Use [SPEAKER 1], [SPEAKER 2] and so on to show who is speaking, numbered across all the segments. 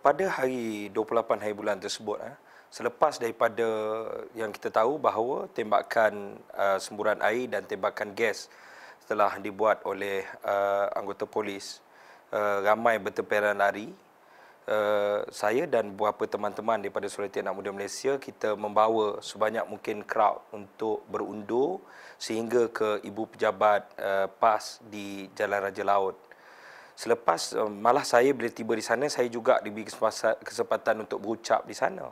[SPEAKER 1] Pada hari 28 hari bulan tersebut, selepas daripada yang kita tahu bahawa tembakan semburan air dan tembakan gas telah dibuat oleh anggota polis, ramai bertemperan lari. Saya dan beberapa teman-teman daripada Solidariti Anak Muda Malaysia, kita membawa sebanyak mungkin crowd untuk berundur sehingga ke Ibu Pejabat PAS di Jalan Raja Laut. Selepas malah saya bila tiba di sana, saya juga diberi kesempatan untuk berucap di sana.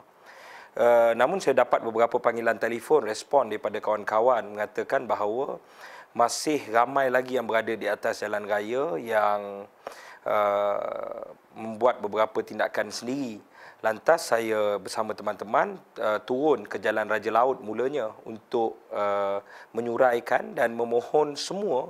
[SPEAKER 1] Namun saya dapat beberapa panggilan telefon, respon daripada kawan-kawan mengatakan bahawa masih ramai lagi yang berada di atas jalan raya yang membuat beberapa tindakan sendiri. Lantas saya bersama teman-teman turun ke Jalan Raja Laut mulanya untuk menyuraikan dan memohon semua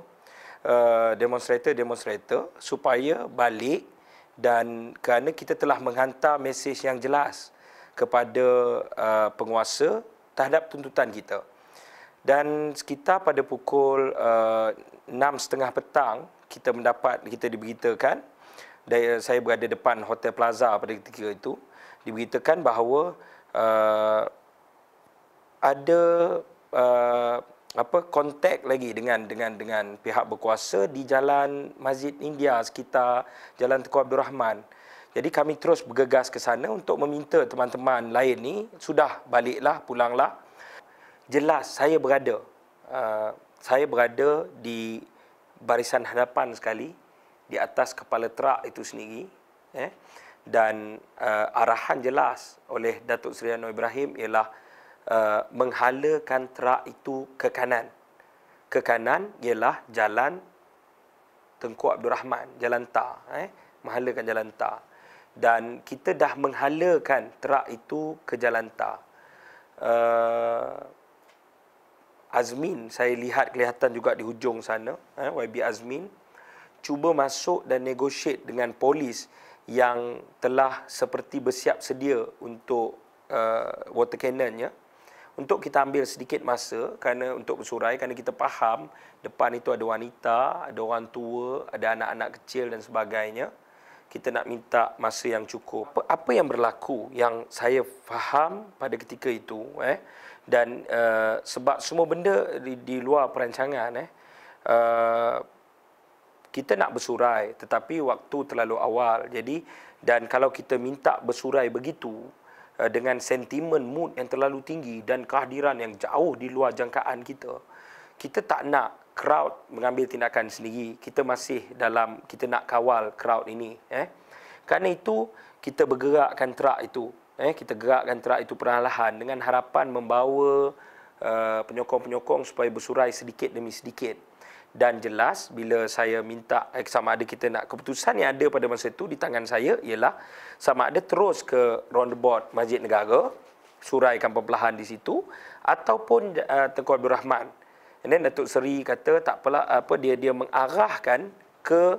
[SPEAKER 1] demonstrator supaya balik, dan kerana kita telah menghantar mesej yang jelas kepada penguasa terhadap tuntutan kita. Dan sekitar pada pukul 6.30 petang kita diberitakan, saya berada depan Hotel Plaza pada ketika itu, diberitakan bahawa ada kontak lagi dengan pihak berkuasa di Jalan Masjid India sekitar Jalan Tengku Abdul Rahman. Jadi kami terus bergegas ke sana untuk meminta teman-teman lain ni sudah baliklah, pulanglah. Jelas saya berada di barisan hadapan sekali, di atas kepala truk itu sendiri, dan arahan jelas oleh Datuk Seri Anwar Ibrahim ialah menghalakan truk itu ke kanan. Ke kanan ialah Jalan Tengku Abdul Rahman, Jalan Tar, menghalakan Jalan Tar. Dan kita dah menghalakan truk itu ke Jalan Tar. Azmin, saya lihat kelihatan juga di hujung sana, YB Azmin cuba masuk dan negotiate dengan polis yang telah seperti bersiap sedia untuk water cannon, untuk kita ambil sedikit masa untuk bersurai, kerana kita faham depan itu ada wanita, ada orang tua, ada anak-anak kecil dan sebagainya. Kita nak minta masa yang cukup. Apa yang berlaku yang saya faham pada ketika itu, dan sebab semua benda di luar perancangan, kita nak bersurai tetapi waktu terlalu awal. Jadi, dan kalau kita minta bersurai begitu dengan sentimen mood yang terlalu tinggi dan kehadiran yang jauh di luar jangkaan kita, kita tak nak crowd mengambil tindakan sendiri. Kita nak kawal crowd ini. Kerana itu kita bergerakkan truk itu. Kita gerakkan truk itu perlahan dengan harapan membawa penyokong-penyokong supaya bersurai sedikit demi sedikit. Dan jelas bila saya minta sama ada kita nak, keputusan yang ada pada masa itu di tangan saya ialah sama ada terus ke roundabout Masjid Negara, suraikan perlahan di situ, ataupun Tengku Abdul Rahman. Dan Datuk Seri kata tak apalah, dia mengarahkan ke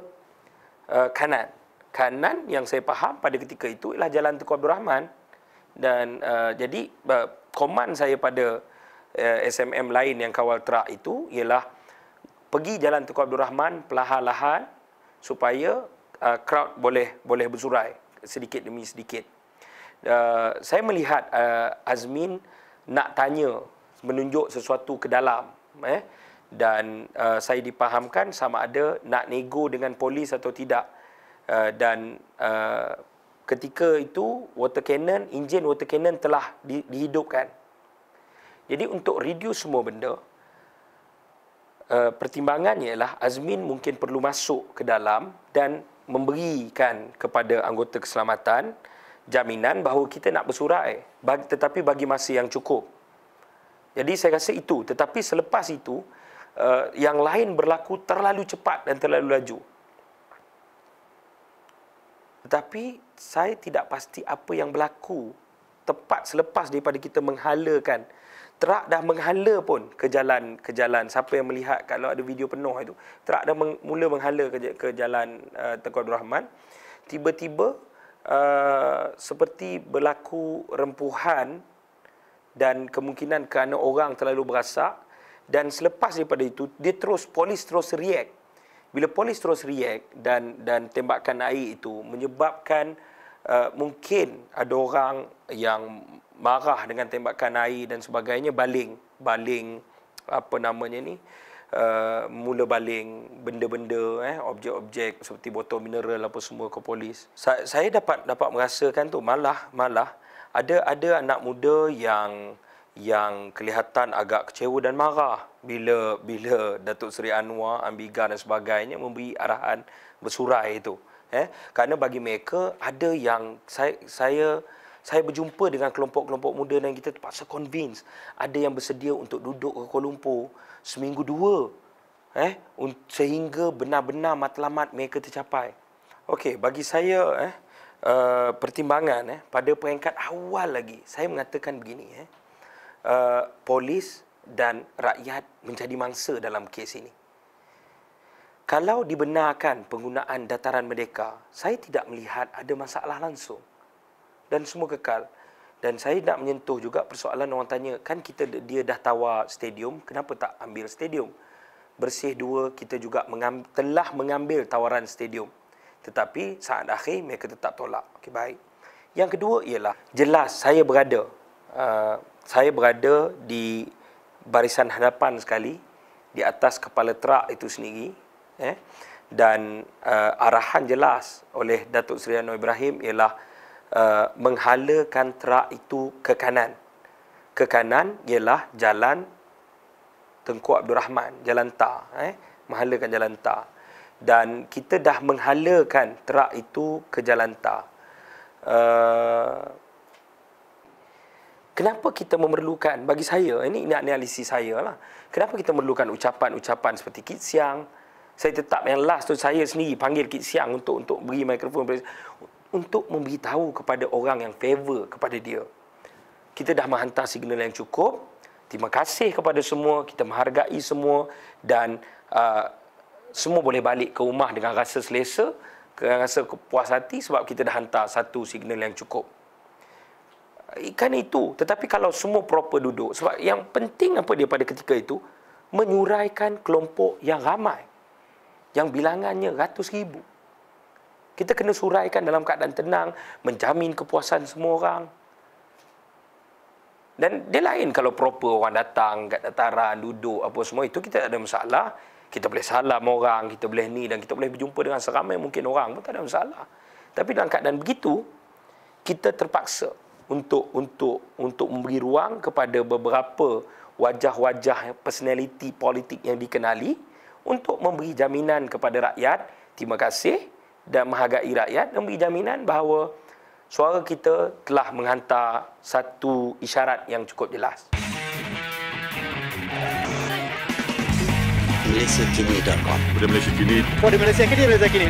[SPEAKER 1] kanan. Kanan yang saya faham pada ketika itu ialah Jalan Tengku Abdul Rahman. Dan jadi koman saya pada SMM lain yang kawal truk itu ialah pergi Jalan Tengku Abdul Rahman perlahan-lahan supaya crowd boleh bersurai sedikit demi sedikit. Saya melihat Azmin nak tanya, menunjuk sesuatu ke dalam, dan saya dipahamkan sama ada nak nego dengan polis atau tidak. Dan ketika itu enjin water cannon telah dihidupkan. Jadi untuk reduce semua benda, pertimbangannya ialah Azmin mungkin perlu masuk ke dalam dan memberikan kepada anggota keselamatan jaminan bahawa kita nak bersurai, tetapi bagi masa yang cukup. Jadi saya rasa itu. Tetapi selepas itu, yang lain berlaku terlalu cepat dan terlalu laju. Tetapi saya tidak pasti apa yang berlaku tepat selepas daripada kita menghalakan. Truk dah menghala pun ke jalan. Siapa yang melihat, kalau ada video penuh itu, truk dah mula menghala ke jalan Tengku Abdul Rahman. Tiba-tiba seperti berlaku rempuhan dan kemungkinan kerana orang terlalu berasak. Dan selepas daripada itu, polis terus react. Bila polis terus react dan tembakan air itu menyebabkan mungkin ada orang yang marah dengan tembakan air dan sebagainya, baling apa namanya ni, mula baling benda-benda, objek-objek seperti botol mineral apa semua ke polis. Saya dapat merasakan tu malah ada anak muda yang kelihatan agak kecewa dan marah bila Datuk Seri Anwar, Ambiga dan sebagainya memberi arahan bersurai itu. Kerana bagi mereka ada yang saya berjumpa dengan kelompok-kelompok muda dan kita terpaksa convince. Ada yang bersedia untuk duduk ke Kuala Lumpur seminggu 2 sehingga benar-benar matlamat mereka tercapai. Okey, bagi saya pertimbangan pada peringkat awal lagi saya mengatakan begini, polis dan rakyat menjadi mangsa dalam kes ini. Kalau dibenarkan penggunaan dataran merdeka, saya tidak melihat ada masalah langsung. Dan semua kekal. Dan saya nak menyentuh juga persoalan orang tanya, kan dia dah tawar stadium, kenapa tak ambil stadium? Bersih 2, kita juga telah mengambil tawaran stadium. Tetapi saat akhir mereka tetap tolak. Okey, baik. Yang kedua ialah, jelas saya berada di barisan hadapan sekali, di atas kepala terak itu sendiri. Dan arahan jelas oleh Datuk Seri Anwar Ibrahim ialah menghalakan terak itu ke kanan. Ke kanan ialah jalan Tengku Abdul Rahman, Jalan Tar. Menghalakan Jalan Tar. Dan kita dah menghalakan terak itu ke Jalan Tar. Kenapa kita memerlukan, bagi saya, ini analisis saya lah. Kenapa kita memerlukan ucapan-ucapan seperti Kit Siang? Saya tetap yang last tu saya sendiri panggil Kit Siang untuk beri mikrofon, untuk memberitahu kepada orang yang favor kepada dia. Kita dah menghantar signal yang cukup. Terima kasih kepada semua, kita menghargai semua dan semua boleh balik ke rumah dengan rasa selesa, dengan rasa puas hati sebab kita dah hantar satu signal yang cukup. Kan itu. Tetapi kalau semua proper duduk, sebab yang penting apa dia pada ketika itu, menyuraikan kelompok yang ramai, yang bilangannya ratus ribu. Kita kena suraikan dalam keadaan tenang, menjamin kepuasan semua orang. Dan dia lain kalau proper orang datang kat dataran, duduk apa semua, itu kita tak ada masalah. Kita boleh salam orang, kita boleh ni, dan kita boleh berjumpa dengan seramai mungkin orang pun tak ada masalah. Tapi dalam keadaan begitu, kita terpaksa untuk memberi ruang kepada beberapa wajah-wajah personaliti politik yang dikenali untuk memberi jaminan kepada rakyat, terima kasih, dan menghargai rakyat, dan memberi jaminan bahawa suara kita telah menghantar satu isyarat yang cukup jelas.
[SPEAKER 2] MalaysiaKini.com.
[SPEAKER 3] Malaysia Kini.
[SPEAKER 4] Malaysia Kini.